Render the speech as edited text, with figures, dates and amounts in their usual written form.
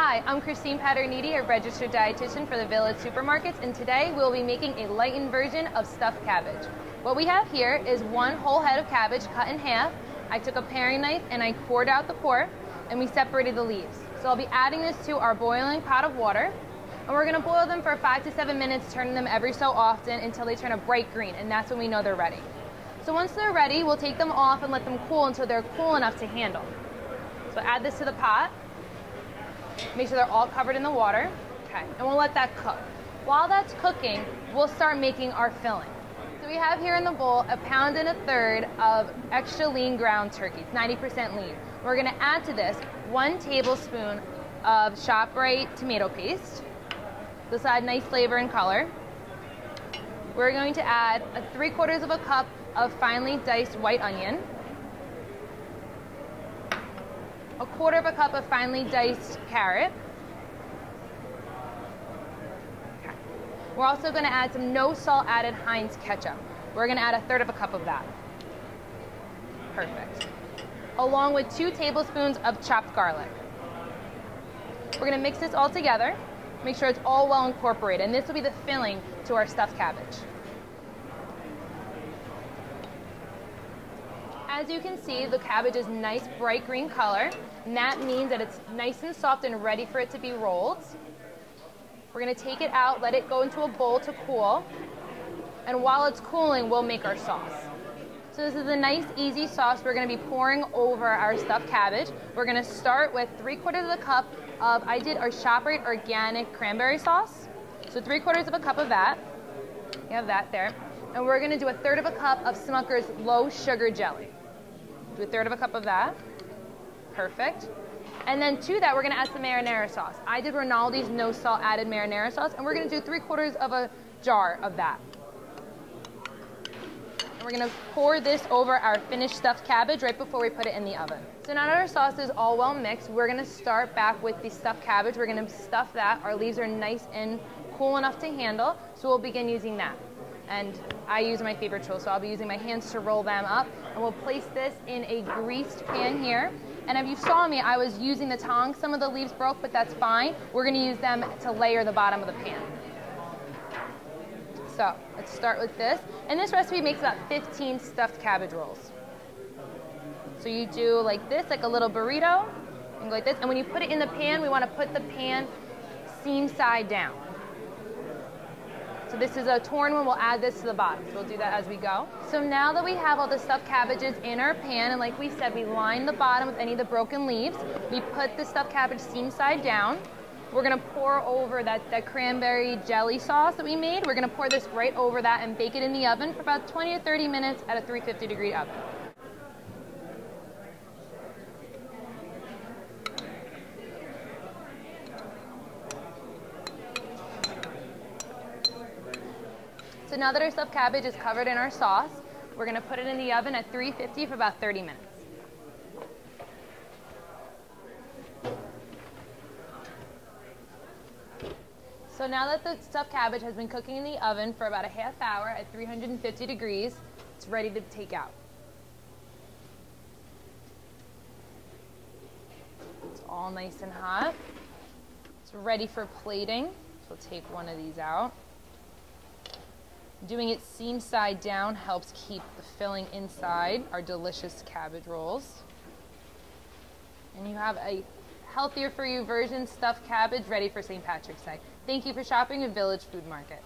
Hi, I'm Christine Paterniti, a registered dietitian for the Village Supermarkets, and today we'll be making a lightened version of stuffed cabbage. What we have here is one whole head of cabbage cut in half. I took a paring knife and I cored out the core, and we separated the leaves. So I'll be adding this to our boiling pot of water, and we're gonna boil them for 5 to 7 minutes, turning them every so often until they turn a bright green, and that's when we know they're ready. So once they're ready, we'll take them off and let them cool until they're cool enough to handle. So add this to the pot. Make sure they're all covered in the water. Okay, and we'll let that cook. While that's cooking, we'll start making our filling. So we have here in the bowl 1 1/3 pounds of extra lean ground turkey. It's 90% lean. We're gonna add to this 1 tablespoon of ShopRite tomato paste. This will add nice flavor and color. We're going to add 3/4 cup of finely diced white onion, 1/4 cup of finely diced carrot. Okay. We're also going to add some no salt added Heinz ketchup. We're going to add 1/3 cup of that. Perfect. Along with 2 tablespoons of chopped garlic. We're going to mix this all together. Make sure it's all well incorporated, and this will be the filling to our stuffed cabbage. As you can see, the cabbage is nice bright green color, and that means that it's nice and soft and ready for it to be rolled. We're going to take it out, let it go into a bowl to cool, and while it's cooling, we'll make our sauce. So this is a nice, easy sauce we're going to be pouring over our stuffed cabbage. We're going to start with 3/4 cup of, I did our ShopRite organic cranberry sauce. So 3/4 cup of that. You have that there. And we're going to do 1/3 cup of Smucker's low sugar jelly. Do 1/3 cup of that. Perfect. And then to that, we're going to add some marinara sauce. I did Rinaldi's no salt added marinara sauce, and we're going to do 3/4 jar of that. And we're going to pour this over our finished stuffed cabbage right before we put it in the oven. So now that our sauce is all well mixed, we're going to start back with the stuffed cabbage. We're going to stuff that. Our leaves are nice and cool enough to handle, so we'll begin using that. And I use my favorite tool, so I'll be using my hands to roll them up. And we'll place this in a greased pan here. And if you saw me, I was using the tongs. Some of the leaves broke, but that's fine. We're gonna use them to layer the bottom of the pan. So let's start with this. And this recipe makes about 15 stuffed cabbage rolls. So you do like this, like a little burrito, and go like this. And when you put it in the pan, we wanna put the pan seam side down. So this is a torn one, we'll add this to the bottom. So we'll do that as we go. So now that we have all the stuffed cabbages in our pan, and like we said, we line the bottom with any of the broken leaves. We put the stuffed cabbage seam side down. We're gonna pour over that cranberry jelly sauce that we made. We're gonna pour this right over that and bake it in the oven for about 20 to 30 minutes at a 350-degree oven. So now that our stuffed cabbage is covered in our sauce, we're going to put it in the oven at 350 for about 30 minutes. So now that the stuffed cabbage has been cooking in the oven for about a half hour at 350 degrees, it's ready to take out. It's all nice and hot. It's ready for plating. So we'll take one of these out. Doing it seam side down helps keep the filling inside our delicious cabbage rolls. And you have a healthier for you version stuffed cabbage ready for St. Patrick's Day. Thank you for shopping at Village Food Market.